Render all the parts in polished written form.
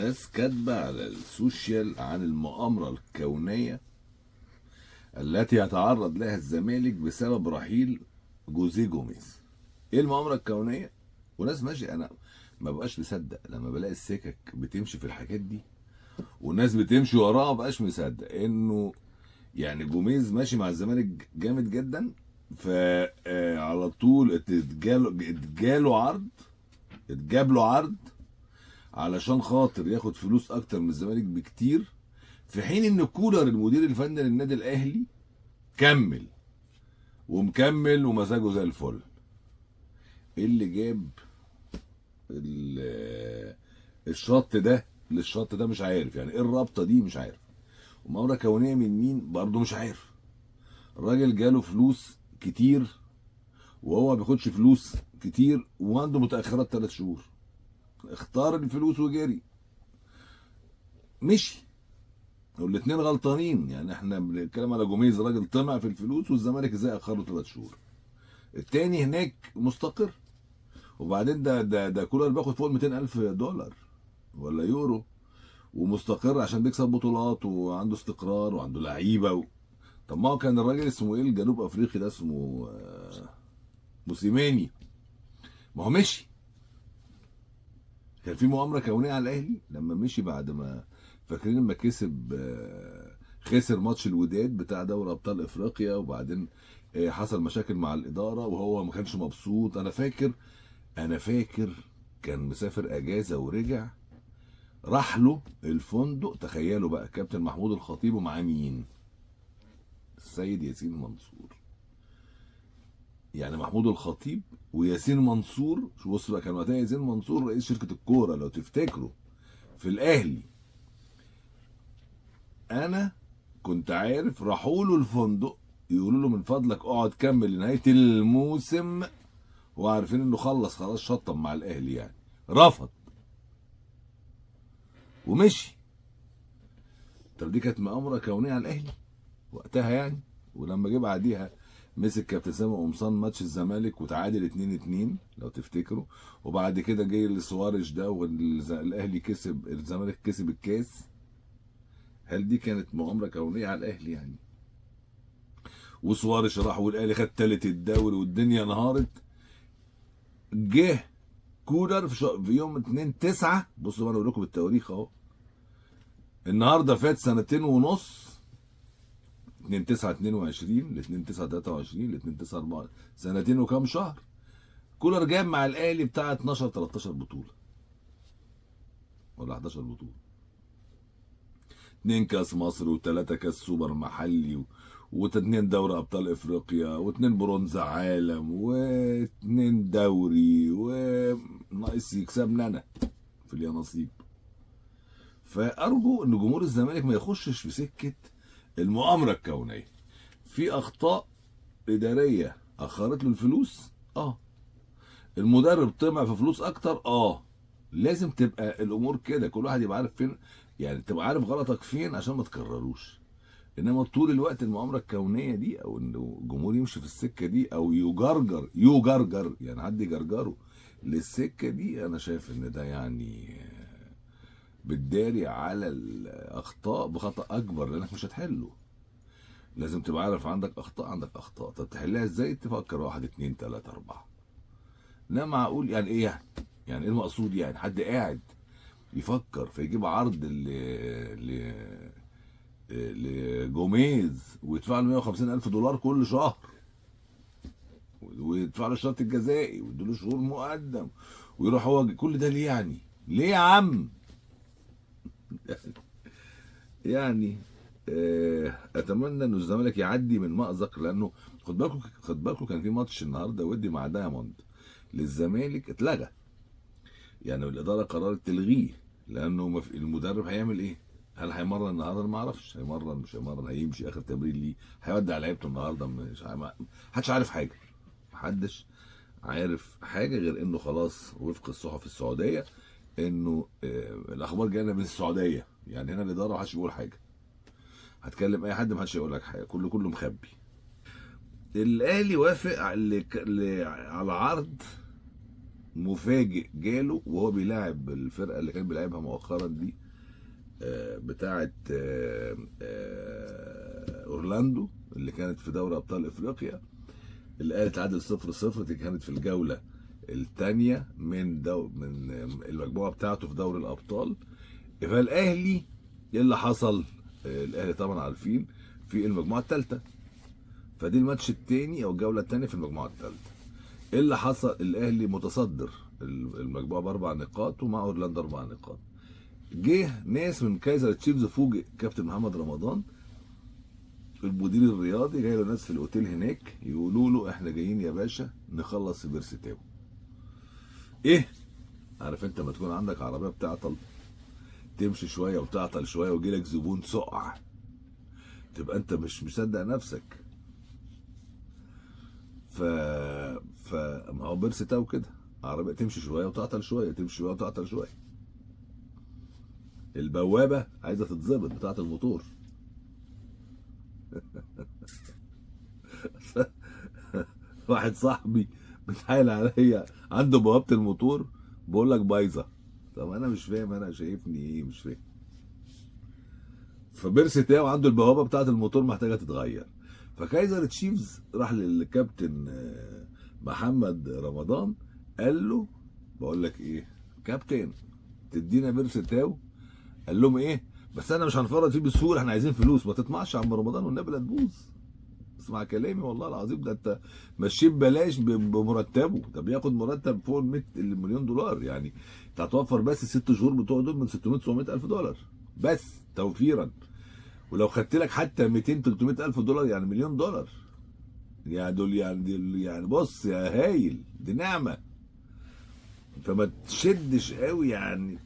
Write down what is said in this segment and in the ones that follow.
ناس كاتبة على السوشيال عن المؤامرة الكونية التي يتعرض لها الزمالك بسبب رحيل جوزيه جوميز. ايه المؤامرة الكونية؟ وناس ماشي، انا ما بقاش مصدق لما بلاقي السكك بتمشي في الحاجات دي والناس بتمشي وراها، ما بقاش مصدق انه يعني جوميز ماشي مع الزمالك جامد جدا، فعلى طول اتجاب له عرض علشان خاطر ياخد فلوس اكتر من الزمالك بكتير، في حين ان كولر المدير الفني للنادي الاهلي كمل ومكمل ومزاجه زي الفل. ايه اللي جاب الشط ده للشط ده؟ مش عارف يعني ايه الرابطه دي، مش عارف. ومؤامره كونيه من مين برضه مش عارف. الراجل جاله فلوس كتير وهو ما بياخدش فلوس كتير وعنده متاخرات 3 شهور، اختار الفلوس وجري مشي. والاتنين غلطانين، يعني احنا بنتكلم على جوميز راجل طمع في الفلوس والزمالك ازاي اخره 3 شهور. التاني هناك مستقر، وبعدين ده كولر بياخد فوق ال 200,000 دولار ولا يورو، ومستقر عشان بيكسب بطولات وعنده استقرار وعنده لعيبه طب ما هو كان الراجل اسمه ايه الجنوب افريقي ده، اسمه موسيماني، ما هو مشي. كان في مؤامره كونيه على الاهلي لما مشي بعد ما، فاكرين لما كسب خسر ماتش الوداد بتاع دوري ابطال افريقيا، وبعدين حصل مشاكل مع الاداره وهو ما كانش مبسوط. انا فاكر كان مسافر اجازه ورجع، راح له الفندق، تخيلوا بقى كابتن محمود الخطيب ومعاه مين؟ السيد ياسين منصور. يعني محمود الخطيب وياسين منصور، شو بص بقى، كان وقتها ياسين منصور رئيس شركه الكوره لو تفتكروا في الاهلي. انا كنت عارف، راحوا له الفندق يقولوا له من فضلك اقعد كمل لنهايه الموسم، وعارفين انه خلاص شطب مع الاهلي، يعني رفض ومشي. طب دي كانت مؤامره كونيه على الاهلي وقتها يعني. ولما جه بعديها مسك كابتن سامي قمصان ماتش الزمالك وتعادل 2-2 لو تفتكروا، وبعد كده جه سواريش ده والاهلي كسب، الزمالك كسب الكاس. هل دي كانت مؤامره كونيه على الاهلي يعني؟ وسواريش راح والاهلي خد تالت الدوري والدنيا انهارت. جه كولر في يوم 2/9، بصوا انا بقول لكم بالتواريخ اهو، النهارده فات سنتين ونص، 2/9/22 ل 2/9/23 ل 2/9/4، سنتين وكام شهر. كولر جاب مع الاهلي بتاع 12 13 بطوله ولا 11 بطوله، 2 كاس مصر و3 كاس سوبر محلي و2 دوري ابطال افريقيا و2 برونز عالم و2 دوري، وناقص يكسبنا انا في اليانصيب. فارجو ان جمهور الزمالك ما يخشش في سكه المؤامره الكونيه. في اخطاء اداريه اخرت له الفلوس، المدرب طمع في فلوس اكتر، لازم تبقى الامور كده، كل واحد يبقى عارف فين، يعني تبقى عارف غلطك فين عشان ما تكرروش. انما طول الوقت المؤامره الكونيه دي، او ان الجمهور يمشي في السكه دي، او يجرجر يعني حد يجرجره للسكه دي، انا شايف ان ده يعني بتداري على الاخطاء بخطا اكبر لانك مش هتحله. لازم تبقى عارف عندك اخطاء، طب تحلها ازاي؟ تفكر 1 2 3 4. لا معقول يعني ايه يعني ايه المقصود؟ يعني حد قاعد يفكر فيجيب عرض لجوميز ويدفع له 150,000 دولار كل شهر، ويدفع له الشرط الجزائي ويديله شهور مقدم، ويروح هو كل ده ليه يعني؟ ليه يا عم؟ يعني اتمنى ان الزمالك يعدي من مأزق، لانه خد بالكم كان في ماتش النهارده ودي مع دايموند للزمالك اتلغى، يعني الاداره قررت تلغيه، لانه المدرب هيعمل ايه؟ هل هيمرن النهارده؟ ما اعرفش، هيمرن مش هيمرن، هيمشي اخر تمرين ليه، هيودع لعيبته النهارده، مش محدش عارف حاجه، محدش عارف حاجه غير انه خلاص وفق الصحف السعوديه انه الاخبار جايه من السعوديه، يعني هنا الاداره محدش بيقول حاجه، هتكلم اي حد محدش هيقول لك حاجه، كله مخبي. الاهلي وافق على عرض مفاجئ جاله وهو بيلاعب الفرقه اللي كان بيلعبها مؤخرا دي، بتاعه اورلاندو اللي كانت في دوري ابطال افريقيا. الاهلي تعادل 0-0، دي كانت في الجوله الثانيه من المجموعه بتاعته في دوري الابطال. فالاهلي ايه اللي حصل؟ الاهلي طبعا عارفين في المجموعه الثالثه، فدي الماتش الثاني او الجوله الثانيه في المجموعه الثالثه. ايه اللي حصل؟ الاهلي متصدر المجموعه باربع نقاط ومع اورلاندو 4 نقاط. جه ناس من كايزر تشيفز، فوجئ كابتن محمد رمضان المدير الرياضي، جاي له ناس في الاوتيل هناك يقولوا له احنا جايين يا باشا نخلص في بيرسي تاو. ايه؟ عارف انت لما تكون عندك عربيه بتعطل، تمشي شويه وتعطل شويه ويجي لك زبون سقع، تبقى انت مش مصدق نفسك. ف ما هو بيرسي تاو كده، عربيه تمشي شويه وتعطل شويه، تمشي شويه وتعطل شويه. البوابه عايزه تتظبط بتاعه الموتور. واحد صاحبي بيتحايل عليا عنده بوابه الموتور، بقول لك بايظه. طب انا مش فاهم، انا شايفني ايه؟ مش فاهم. فبيرسي تاو عنده البوابه بتاعه الموتور محتاجه تتغير. فكايزر تشيفز راح للكابتن محمد رمضان، قال له بقول لك ايه كابتن، تدينا بيرسي تاو؟ قال لهم ايه بس انا مش هنفرط فيه بسهوله، احنا عايزين فلوس. ما تطمعش يا عم رمضان والنبي لا تبوظ، اسمع كلامي والله العظيم. ده انت ماشيه ببلاش بمرتبه، ده بياخد مرتب فوق المليون دولار. يعني انت هتوفر بس ال6 شهور بتوع دول من 600 700 الف دولار بس توفيرا. ولو خدت لك حتى 200 300 الف دولار يعني مليون دولار، يعني دول يعني بص يا هايل، دي نعمه. فما تشدش قوي يعني.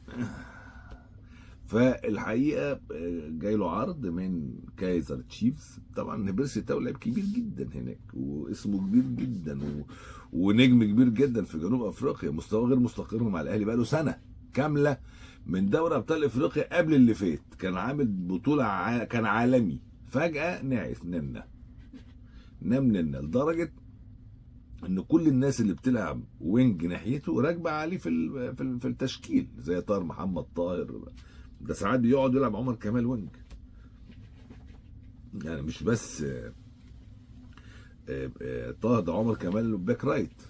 فالحقيقه جاي له عرض من كايزر تشيفز. طبعا بيرسي تاو لعيب كبير جدا هناك واسمه كبير جدا ونجم كبير جدا في جنوب افريقيا، مستواه غير مستقر مع الاهلي بقاله سنه كامله من دوري ابطال افريقيا. قبل اللي فات كان عامل بطوله كان عالمي، فجاه نعس نام لدرجه ان كل الناس اللي بتلعب وينج ناحيته راكبه عليه في التشكيل، زي طاهر محمد طاهر. ده ساعات بيقعد يلعب عمر كمال وينج، يعني مش بس طاهر، ده عمر كمال باك رايت.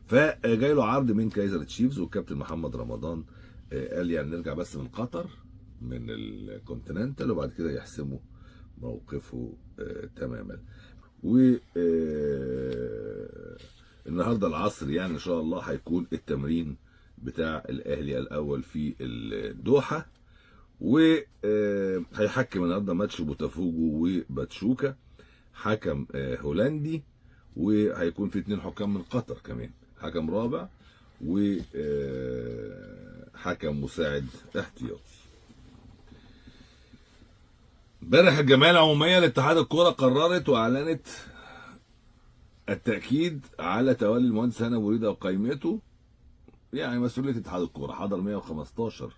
فجاي له عرض من كايزر تشيفز، والكابتن محمد رمضان قال يعني نرجع بس من قطر من الكونتيننتال وبعد كده يحسموا موقفه تماما. و النهارده العصر يعني ان شاء الله هيكون التمرين بتاع الاهلي الاول في الدوحه، وهيحكم النهارده ماتش بوتافوجو وباتشوكا، حكم هولندي، وهيكون في 2 حكام من قطر كمان، حكم رابع وحكم مساعد احتياطي. امبارح الجمعيه العموميه لاتحاد الكوره قررت واعلنت التاكيد على تولي المهندس هاني ابو ريده وقائمته، يعني مسؤوليه اتحاد الكوره. حضر 115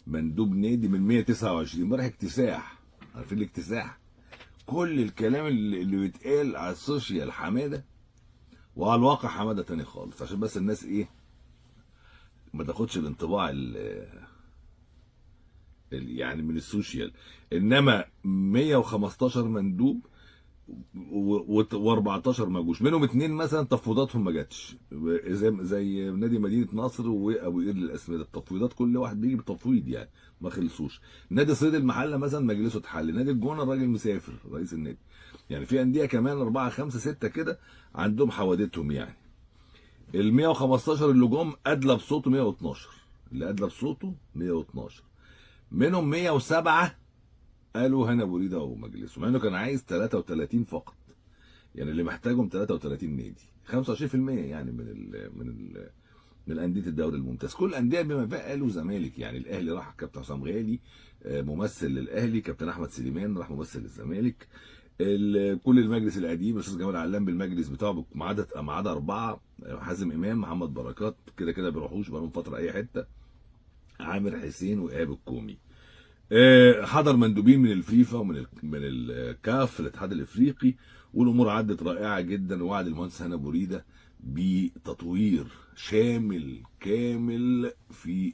مندوب نادي من 129. امبارح اكتساح، عارفين الاكتساح؟ كل الكلام اللي بيتقال على السوشيال حماده، وعلى الواقع حماده تاني خالص، عشان بس الناس ايه ما تاخدش الانطباع يعني من السوشيال. انما 115 مندوب و14 ما جوش، منهم 2 مثلا تفويضاتهم ما جاتش، زي نادي مدينه نصر وابو قير للاسمده. التفويضات كل واحد بيجي بتفويض يعني ما خلصوش. نادي صيد المحله مثلا مجلسه اتحل، نادي الجونه الراجل مسافر رئيس النادي. يعني في انديه كمان 4 5 6 كده عندهم حوادثهم يعني. ال 115 اللي جم ادلى بصوته 112، اللي ادلى بصوته 112، منهم 107 قالوا هنا ابو ريده ومجلسه، مع انه كان عايز 33 فقط. يعني اللي محتاجهم 33 نادي، 25% يعني من انديه الدوري الممتاز. كل الانديه بما فيها قالوا زمالك، يعني الاهلي راح كابتن حسام غالي ممثل للاهلي، كابتن احمد سليمان راح ممثل للزمالك، كل المجلس القديم الاستاذ جمال علام بالمجلس بتاعه ما عدا 4، حازم امام، محمد بركات كده كده بيروحوش بقالهم فتره اي حته، عامر حسين وايهاب الكومي. حضر مندوبين من الفيفا ومن الكاف الاتحاد الافريقي، والامور عدت رائعه جدا. ووعد المهندس هاني ابو ريده بتطوير شامل كامل في